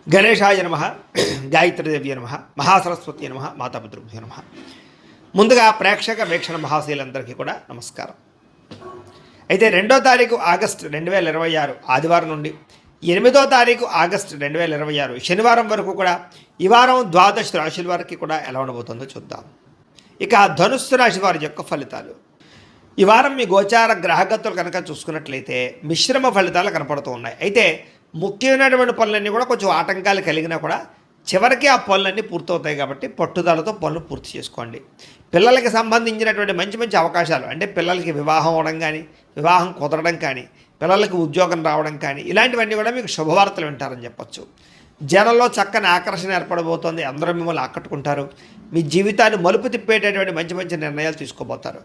గణేశాయ నమ, గాయత్రీదేవ్య నమ, మహాసరస్వతి నమ, మాతాపితృభ్యో నమ. ముందుగా ప్రేక్షక వీక్షణ మహాశీలందరికీ కూడా నమస్కారం. అయితే 2వ తారీఖు ఆగస్టు 2026 ఆదివారం నుండి 8వ తారీఖు ఆగస్టు 2026 శనివారం వరకు కూడా ఈ వారం ద్వాదశ రాశుల వారికి కూడా ఎలా ఉండబోతుందో చూద్దాం. ఇక ధనుస్సు రాశి వారి యొక్క ఫలితాలు. ఈ వారం మీ గోచార గ్రహగతులు కనుక చూసుకున్నట్లయితే మిశ్రమ ఫలితాలు కనపడుతూ ఉన్నాయి. అయితే ముఖ్యమైనటువంటి పనులన్నీ కూడా కొంచెం ఆటంకాలు కలిగినా కూడా చివరికి ఆ పనులన్నీ పూర్తవుతాయి కాబట్టి పట్టుదలతో పనులు పూర్తి చేసుకోండి. పిల్లలకి సంబంధించినటువంటి మంచి మంచి అవకాశాలు, అంటే పిల్లలకి వివాహం అవడం కానీ, వివాహం కుదరడం కానీ, పిల్లలకి ఉద్యోగం రావడం కానీ, ఇలాంటివన్నీ కూడా మీకు శుభవార్తలు వింటారని చెప్పొచ్చు. జనంలో చక్కని ఆకర్షణ ఏర్పడబోతోంది. అందరూ మిమ్మల్ని ఆకట్టుకుంటారు. మీ జీవితాన్ని మలుపు తిప్పేటటువంటి మంచి మంచి నిర్ణయాలు తీసుకోబోతారు.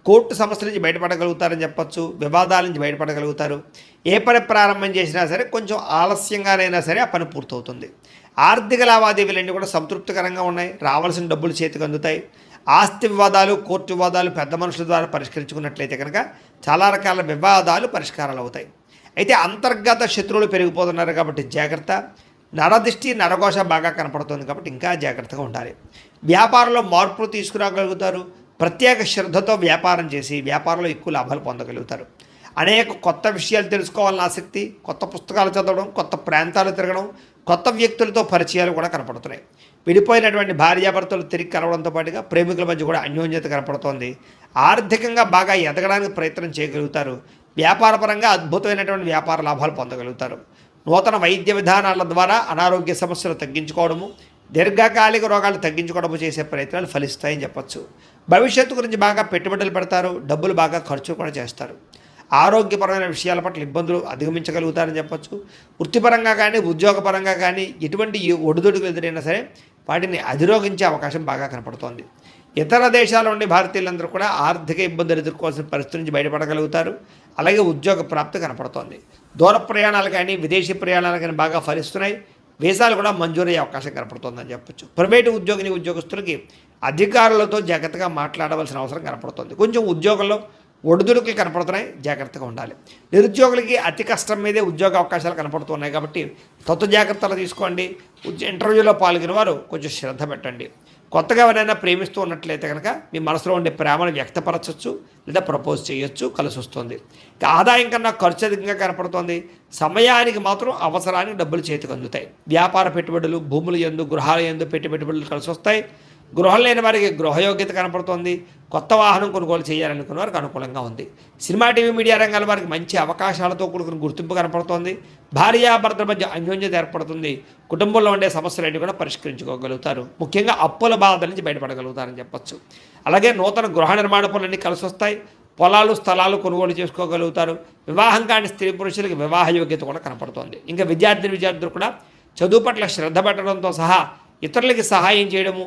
కోర్టు సమస్యల నుంచి బయటపడగలుగుతారని చెప్పొచ్చు. వివాదాల నుంచి బయటపడగలుగుతారు. ఏ పని ప్రారంభం చేసినా సరే కొంచెం ఆలస్యంగానైనా సరే ఆ పని పూర్తవుతుంది. ఆర్థిక లావాదేవీలన్నీ కూడా సంతృప్తికరంగా ఉన్నాయి. రావాల్సిన డబ్బులు చేతికి అందుతాయి. ఆస్తి వివాదాలు, కోర్టు వివాదాలు పెద్ద మనుషుల ద్వారా పరిష్కరించుకున్నట్లయితే కనుక చాలా రకాల వివాదాలు పరిష్కారాలు అవుతాయి. అయితే అంతర్గత శత్రువులు పెరిగిపోతున్నారు కాబట్టి జాగ్రత్త. నరదిష్టి, నరఘోష బాగా కనపడుతుంది కాబట్టి ఇంకా జాగ్రత్తగా ఉండాలి. వ్యాపారంలో మార్పులు తీసుకురాగలుగుతారు. ప్రత్యేక శ్రద్ధతో వ్యాపారం చేసి వ్యాపారంలో ఎక్కువ లాభాలు పొందగలుగుతారు. అనేక కొత్త విషయాలు తెలుసుకోవాలని ఆసక్తి, కొత్త పుస్తకాలు చదవడం, కొత్త ప్రాంతాలు తిరగడం, కొత్త వ్యక్తులతో పరిచయాలు కూడా కనపడుతున్నాయి. విడిపోయినటువంటి భార్యాభర్తలు తిరిగి కలవడంతో పాటుగా ప్రేమికుల మధ్య కూడా అన్యోన్యత కనపడుతోంది. ఆర్థికంగా బాగా ఎదగడానికి ప్రయత్నం చేయగలుగుతారు. వ్యాపారపరంగా అద్భుతమైనటువంటి వ్యాపార లాభాలు పొందగలుగుతారు. నూతన వైద్య విధానాల ద్వారా అనారోగ్య సమస్యలు తగ్గించుకోవడము, దీర్ఘకాలిక రోగాలు తగ్గించుకోవడము చేసే ప్రయత్నాలు ఫలిస్తాయని చెప్పచ్చు. భవిష్యత్తు గురించి బాగా పెట్టుబడులు పెడతారు. డబ్బులు బాగా ఖర్చు కూడా చేస్తారు. ఆరోగ్యపరమైన విషయాల పట్ల ఇబ్బందులు అధిగమించగలుగుతారని చెప్పచ్చు. వృత్తిపరంగా కానీ, ఉద్యోగపరంగా కానీ ఎటువంటి ఒడిదుడుకులు ఎదురైనా సరే వాటిని అధిరోగించే అవకాశం బాగా కనపడుతోంది. ఇతర దేశాల నుండి భారతీయులందరూ కూడా ఆర్థిక ఇబ్బందులు ఎదుర్కోవాల్సిన పరిస్థితి నుంచి బయటపడగలుగుతారు. అలాగే ఉద్యోగ ప్రాప్తి కనపడుతోంది. దూర ప్రయాణాలు కానీ, విదేశీ ప్రయాణాలు కానీ బాగా ఫలిస్తున్నాయి. వీసాలు కూడా మంజూరయ్యే అవకాశం కనపడుతుందని చెప్పొచ్చు. ప్రైవేటు ఉద్యోగస్తులకి అధికారులతో జాగ్రత్తగా మాట్లాడవలసిన అవసరం కనపడుతుంది. కొంచెం ఉద్యోగంలో ఒడిదుడుకులు కనపడుతున్నాయి, జాగ్రత్తగా ఉండాలి. నిరుద్యోగులకి అతి కష్టం మీదే ఉద్యోగ అవకాశాలు కనపడుతున్నాయి కాబట్టి తత్వ జాగ్రత్తలు తీసుకోండి. ఇంటర్వ్యూలో పాల్గొనే వారు కొంచెం శ్రద్ధ పెట్టండి. కొత్తగా ఎవరైనా ప్రేమిస్తూ ఉన్నట్లయితే కనుక మీ మనసులో ఉండే ప్రేమను వ్యక్తపరచవచ్చు, లేదా ప్రపోజ్ చేయొచ్చు, కలిసి వస్తుంది. ఆదాయం కన్నా ఖర్చు అధికంగా కనపడుతోంది. సమయానికి మాత్రం అవసరానికి డబ్బులు చేతికి అందుతాయి. వ్యాపార పెట్టుబడులు, భూముల యందు, గృహాల యందు పెట్టుబడులు కలిసి వస్తాయి. గృహం లేని వారికి గృహయోగ్యత కనపడుతోంది. కొత్త వాహనం కొనుగోలు చేయాలనుకున్న వారికి అనుకూలంగా ఉంది. సినిమా, టీవీ, మీడియా రంగాల వారికి మంచి అవకాశాలతో కూడుకున్న గుర్తింపు కనపడుతోంది. భార్యాభర్తల మధ్య అన్యోన్యత ఏర్పడుతుంది. కుటుంబంలో ఉండే సమస్యలన్నీ కూడా పరిష్కరించుకోగలుగుతారు. ముఖ్యంగా అప్పుల బాధల నుంచి బయటపడగలుగుతారని చెప్పొచ్చు. అలాగే నూతన గృహ నిర్మాణ పనులన్నీ కలిసి వస్తాయి. పొలాలు, స్థలాలు కొనుగోలు చేసుకోగలుగుతారు. వివాహం కాని స్త్రీ పురుషులకి వివాహ యోగ్యత కూడా కనపడుతోంది. ఇంకా విద్యార్థులు కూడా చదువు పట్ల శ్రద్ధ పెట్టడంతో సహా ఇతరులకి సహాయం చేయడము,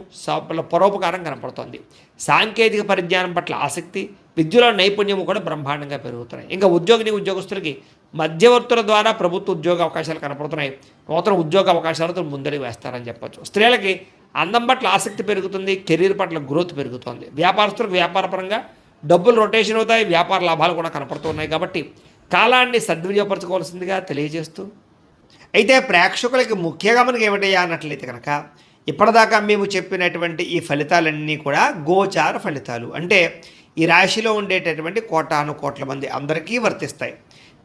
పరోపకారం కనపడుతోంది. సాంకేతిక పరిజ్ఞానం పట్ల ఆసక్తి, విద్యలో నైపుణ్యము కూడా బ్రహ్మాండంగా పెరుగుతున్నాయి. ఇంకా ఉద్యోగస్తులకి మధ్యవర్తుల ద్వారా ప్రభుత్వ ఉద్యోగ అవకాశాలు కనపడుతున్నాయి. నూతన ఉద్యోగ అవకాశాలతో ముందడుగు వేస్తారని చెప్పచ్చు. స్త్రీలకి అందం పట్ల ఆసక్తి పెరుగుతుంది. కెరీర్ పట్ల గ్రోత్ పెరుగుతుంది. వ్యాపారస్తులకు వ్యాపారపరంగా డబ్బులు రొటేషన్ అవుతాయి. వ్యాపార లాభాలు కూడా కనపడుతున్నాయి కాబట్టి కాలాన్ని సద్వినియోగపరచుకోవాల్సిందిగా తెలియజేస్తూ, అయితే ప్రేక్షకులకి ముఖ్యంగా మనకి ఏమిటయ్యా అన్నట్లయితే కనుక ఇప్పటిదాకా మేము చెప్పినటువంటి ఈ ఫలితాలన్నీ కూడా గోచార ఫలితాలు, అంటే ఈ రాశిలో ఉండేటటువంటి కోటాను కోట్ల మంది అందరికీ వర్తిస్తాయి.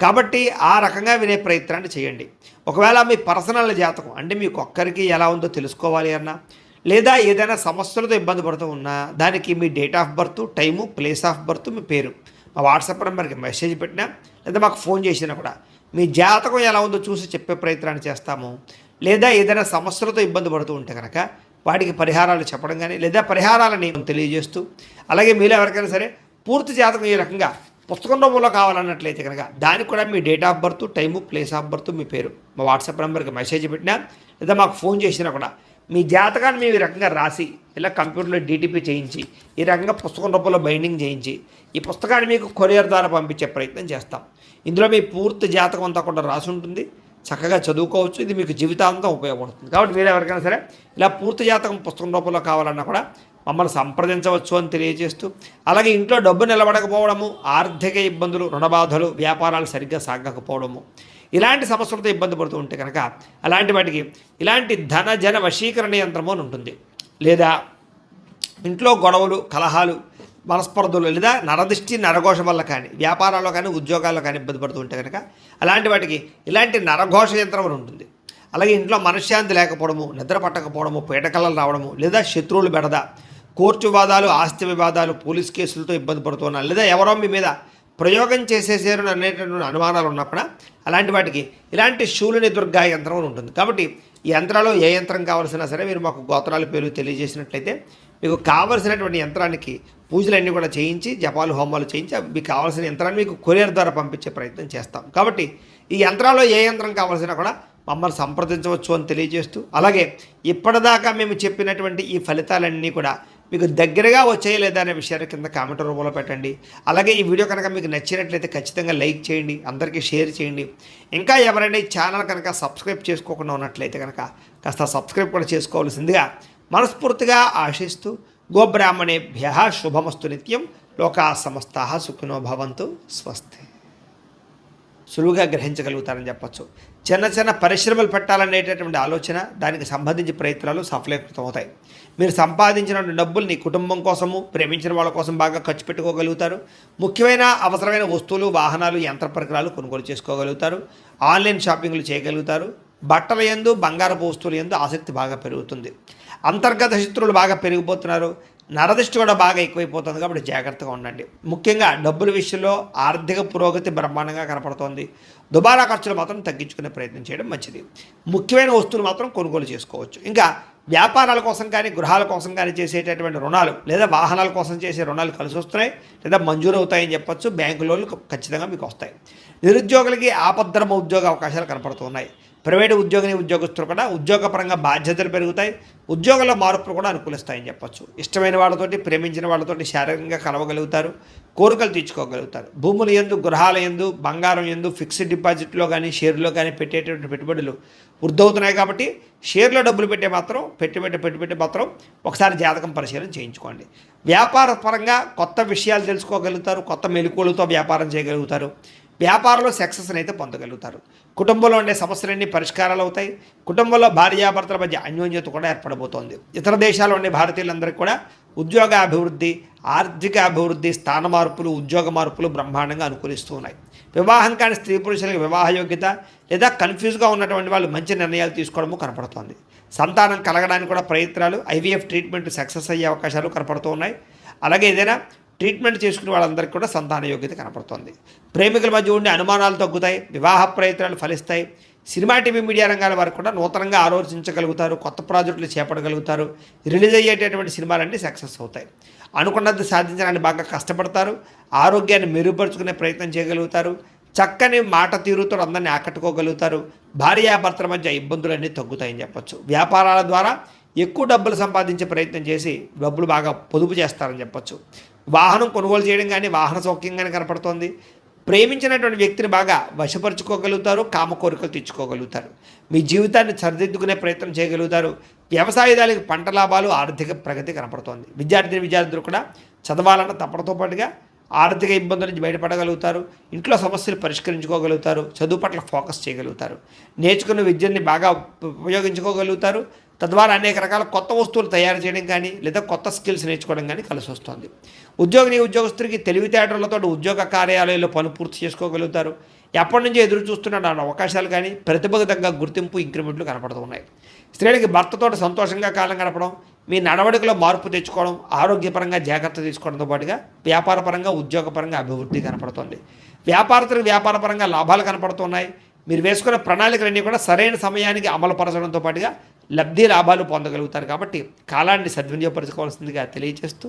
కాబట్టి ఆ రకంగా వినే ప్రయత్నాన్ని చేయండి. ఒకవేళ మీ పర్సనల్ జాతకం, అంటే మీకు ఒక్కరికి ఎలా ఉందో తెలుసుకోవాలి అన్నా, లేదా ఏదైనా సమస్యలతో ఇబ్బంది పడుతూ ఉన్నా దానికి మీ date of birth, time, place of birth, మీ పేరు మా వాట్సాప్ నెంబర్కి మెసేజ్ పెట్టినా లేదా మాకు ఫోన్ చేసినా కూడా మీ జాతకం ఎలా ఉందో చూసి చెప్పే ప్రయత్నాన్ని చేస్తాము. లేదా ఏదైనా సమస్యలతో ఇబ్బంది పడుతూ ఉంటే కనుక వాటికి పరిహారాలు చెప్పడం కానీ, లేదా పరిహారాలని తెలియజేస్తూ, అలాగే మీలో ఎవరికైనా సరే పూర్తి జాతకం ఈ రకంగా పుస్తకం రూపంలో కావాలన్నట్లయితే కనుక దానికి కూడా మీ date of birth, time, place of birth, మీ పేరు మా వాట్సాప్ నెంబర్కి మెసేజ్ పెట్టినా లేదా మాకు ఫోన్ చేసినా కూడా మీ జాతకాన్ని మేము ఈ రకంగా రాసి ఇలా కంప్యూటర్లో డీటీపీ చేయించి ఈ రకంగా పుస్తకం రూపంలో బైండింగ్ చేయించి ఈ పుస్తకాన్ని మీకు కొరియర్ ద్వారా పంపించే ప్రయత్నం చేస్తాం. ఇందులో మీ పూర్తి జాతకం అంతా కూడా రాసి ఉంటుంది. చక్కగా చదువుకోవచ్చు. ఇది మీకు జీవితాంతం ఉపయోగపడుతుంది. కాబట్టి మీరు ఎవరికైనా సరే ఇలా పూర్తి జాతకం పుస్తకం రూపంలో కావాలన్నా కూడా మమ్మల్ని సంప్రదించవచ్చు అని తెలియజేస్తూ, అలాగే ఇంట్లో డబ్బు నిలబడకపోవడము, ఆర్థిక ఇబ్బందులు, రుణబాధలు, వ్యాపారాలు సరిగ్గా సాగకపోవడము, ఇలాంటి సమస్యలతో ఇబ్బంది పడుతూ ఉంటే కనుక అలాంటి వాటికి ఇలాంటి ధన జన వశీకరణ యంత్రము అని ఉంటుంది. లేదా ఇంట్లో గొడవలు, కలహాలు, మనస్పర్ధలు, లేదా నరదిష్టి, నరఘోష వల్ల కానీ, వ్యాపారాల్లో కానీ, ఉద్యోగాల్లో కానీ ఇబ్బంది పడుతూ ఉంటే కనుక అలాంటి వాటికి ఇలాంటి నరఘోష యంత్రం అని ఉంటుంది. అలాగే ఇంట్లో మనశ్శాంతి లేకపోవడము, నిద్ర పట్టకపోవడము, పీడకలలు రావడము, లేదా శత్రువులు బెడద, కోర్టు వివాదాలు, ఆస్తి వివాదాలు, పోలీస్ కేసులతో ఇబ్బంది పడుతున్నారు, లేదా ఎవరో మీ మీద ప్రయోగం చేసేసారు అనేటటువంటి అనుమానాలు ఉన్నప్పుడు అలాంటి వాటికి ఇలాంటి శూలిని దుర్గా యంత్రం అని ఉంటుంది. కాబట్టి ఈ యంత్రాలు ఏ యంత్రం కావాల్సినా సరే మీరు మాకు గోత్రాల పేరు తెలియజేసినట్లయితే మీకు కావలసినటువంటి యంత్రానికి పూజలన్నీ కూడా చేయించి, జపాలు, హోమాలు చేయించి మీకు కావాల్సిన యంత్రాన్ని మీకు కొరియర్ ద్వారా పంపించే ప్రయత్నం చేస్తాం. కాబట్టి ఈ యంత్రాల్లో ఏ యంత్రం కావాల్సినా కూడా మమ్మల్ని సంప్రదించవచ్చు అని తెలియజేస్తూ, అలాగే ఇప్పటిదాకా మేము చెప్పినటువంటి ఈ ఫలితాలన్నీ కూడా మీకు దగ్గరగా వచ్చాయి లేదా అనే విషయాన్ని కింద కామెంట్ రూపంలో పెట్టండి. అలాగే ఈ వీడియో కనుక మీకు నచ్చినట్లయితే ఖచ్చితంగా లైక్ చేయండి, అందరికీ షేర్ చేయండి. ఇంకా ఎవరైనా ఈ ఛానల్ కనుక సబ్స్క్రైబ్ చేసుకోకుండా ఉన్నట్లయితే కనుక కాస్త సబ్స్క్రైబ్ కూడా చేసుకోవాల్సిందిగా మనస్ఫూర్తిగా ఆశిస్తూ, గోబ్రాహ్మణేభ్యః శుభమస్తు నిత్యం, లోకా సమస్తాః సుఖినో భవంతు, స్వస్తి. సులువుగా గ్రహించగలుగుతారని చెప్పచ్చు. చిన్న చిన్న పరిశ్రమలు పెట్టాలనేటటువంటి ఆలోచన, దానికి సంబంధించి ప్రయత్నాలు సఫలీకృతం అవుతాయి. మీరు సంపాదించిన డబ్బుల్ని కుటుంబం కోసము, ప్రేమించిన వాళ్ళ కోసం బాగా ఖర్చు పెట్టుకోగలుగుతారు. ముఖ్యమైన అవసరమైన వస్తువులు, వాహనాలు, యంత్ర పరికరాలు కొనుగోలు చేసుకోగలుగుతారు. ఆన్లైన్ షాపింగ్లు చేయగలుగుతారు. బట్టల యందు, బంగారపు వస్తువుల యందు ఆసక్తి బాగా పెరుగుతుంది. అంతర్గత శత్రువులు బాగా పెరిగిపోతున్నారు. నరదిష్టి కూడా బాగా ఎక్కువైపోతుంది. కాబట్టి జాగ్రత్తగా ఉండండి. ముఖ్యంగా డబ్బుల విషయంలో ఆర్థిక పురోగతి బ్రహ్మాండంగా కనపడుతోంది. దుబారా ఖర్చులు మాత్రం తగ్గించుకునే ప్రయత్నం చేయడం మంచిది. ముఖ్యమైన వస్తువులు మాత్రం కొనుగోలు చేసుకోవచ్చు. ఇంకా వ్యాపారాల కోసం కానీ, గృహాల కోసం కానీ చేసేటటువంటి రుణాలు, లేదా వాహనాల కోసం చేసే రుణాలు కలిసి వస్తున్నాయి, లేదా మంజూరు అవుతాయని చెప్పచ్చు. బ్యాంకు లోన్లు ఖచ్చితంగా మీకు వస్తాయి. నిరుద్యోగులకి ఆపద్ధర్మ ఉద్యోగ అవకాశాలు కనపడుతున్నాయి. ప్రైవేటు ఉద్యోగస్తులు కూడా ఉద్యోగపరంగా బాధ్యతలు పెరుగుతాయి. ఉద్యోగంలో మార్పులు కూడా అనుకూలిస్తాయని చెప్పచ్చు. ఇష్టమైన వాళ్ళతోటి, ప్రేమించిన వాళ్ళతోటి శారీరకంగా కలవగలుగుతారు. కోరికలు తీర్చుకోగలుగుతారు. భూముల యందు, గృహాల యందు, బంగారం యందు, ఫిక్స్డ్ డిపాజిట్లో కానీ, షేర్లో కానీ పెట్టేటువంటి పెట్టుబడులు వృద్ధవుతున్నాయి. కాబట్టి షేర్లో డబ్బులు పెట్టి మాత్రం ఒకసారి జాతకం పరిశీలన చేయించుకోండి. వ్యాపార పరంగా కొత్త విషయాలు తెలుసుకోగలుగుతారు. కొత్త మెలకువలతో వ్యాపారం చేయగలుగుతారు. వ్యాపారంలో సక్సెస్ని అయితే పొందగలుగుతారు. కుటుంబంలో ఉండే సమస్యలన్నీ పరిష్కారాలు అవుతాయి. కుటుంబంలో భార్యాభర్తల మధ్య అన్యోన్యత కూడా ఏర్పడబోతోంది. ఇతర దేశాల్లో ఉండే భారతీయులందరికీ కూడా ఉద్యోగ అభివృద్ధి, ఆర్థిక అభివృద్ధి, స్థాన మార్పులు, ఉద్యోగ మార్పులు బ్రహ్మాండంగా అనుకూలిస్తూ ఉన్నాయి. వివాహం కాని స్త్రీ పురుషులకు వివాహ యోగ్యత, లేదా కన్ఫ్యూజ్గా ఉన్నటువంటి వాళ్ళు మంచి నిర్ణయాలు తీసుకోవడము కనపడుతోంది. సంతానం కలగడానికి కూడా ప్రయత్నాలు, ఐవీఎఫ్ ట్రీట్మెంట్ సక్సెస్ అయ్యే అవకాశాలు కనపడుతూ ఉన్నాయి. అలాగే ఏదైనా ట్రీట్మెంట్ చేసుకునే వాళ్ళందరికీ కూడా సంతాన యోగ్యత కనపడుతుంది. ప్రేమికుల మధ్య ఉండే అనుమానాలు తగ్గుతాయి. వివాహ ప్రయత్నాలు ఫలిస్తాయి. సినిమా, టీవీ, మీడియా రంగాల వారికి కూడా నూతనంగా ఆలోచించగలుగుతారు. కొత్త ప్రాజెక్టులు చేపట్టగలుగుతారు. రిలీజ్ అయ్యేటటువంటి సినిమాలన్నీ సక్సెస్ అవుతాయి. అనుకున్నది సాధించడానికి బాగా కష్టపడతారు. ఆరోగ్యాన్ని మెరుగుపరుచుకునే ప్రయత్నం చేయగలుగుతారు. చక్కని మాట తీరుతో అందరినీ ఆకట్టుకోగలుగుతారు. భార్యాభర్తల మధ్య ఇబ్బందులన్నీ తగ్గుతాయని చెప్పచ్చు. వ్యాపారాల ద్వారా ఎక్కువ డబ్బులు సంపాదించే ప్రయత్నం చేసి డబ్బులు బాగా పొదుపు చేస్తారని చెప్పచ్చు. వాహనం కొనుగోలు చేయడం కానీ, వాహన సౌఖ్యం కానీ కనపడుతోంది. ప్రేమించినటువంటి వ్యక్తిని బాగా వశపరుచుకోగలుగుతారు. కామ కోరికలు తెచ్చుకోగలుగుతారు. మీ జీవితాన్ని సరిదిద్దుకునే ప్రయత్నం చేయగలుగుతారు. వ్యవసాయదారులకు పంట లాభాలు, ఆర్థిక ప్రగతి కనపడుతోంది. విద్యార్థులు కూడా చదవాలన్న తప్పడంతో పాటుగా ఆర్థిక ఇబ్బందుల నుంచి బయటపడగలుగుతారు. ఇంట్లో సమస్యలు పరిష్కరించుకోగలుగుతారు. చదువు పట్ల ఫోకస్ చేయగలుగుతారు. నేర్చుకున్న విద్యని బాగా ఉపయోగించుకోగలుగుతారు. తద్వారా అనేక రకాల కొత్త వస్తువులు తయారు చేయడం కానీ, లేదా కొత్త స్కిల్స్ నేర్చుకోవడం కానీ కలిసి వస్తుంది. ఉద్యోగస్తుడికి తెలివితేటలతో ఉద్యోగ కార్యాలయాల్లో పనులు పూర్తి చేసుకోగలుగుతారు. ఎప్పటి నుంచో ఎదురు చూస్తున్న అవకాశాలు కానీ, ప్రతిభకు తగ్గ గుర్తింపు, ఇంక్రిమెంట్లు కనపడుతున్నాయి. స్త్రీలకి భర్తతో సంతోషంగా కాలం గడపడం, మీ నడవడికలో మార్పు తెచ్చుకోవడం, ఆరోగ్యపరంగా జాగ్రత్త తీసుకోవడంతో పాటుగా వ్యాపారపరంగా, ఉద్యోగపరంగా అభివృద్ధి కనపడుతుంది. వ్యాపారస్తులకు వ్యాపారపరంగా లాభాలు కనపడుతున్నాయి. మీరు వేసుకున్న ప్రణాళికలన్నీ కూడా సరైన సమయానికి అమలుపరచడంతో పాటుగా లబ్ధి లాభాలు పొందగలుగుతారు. కాబట్టి కాలాన్ని సద్వినియోగపరచుకోవాల్సిందిగా తెలియజేస్తూ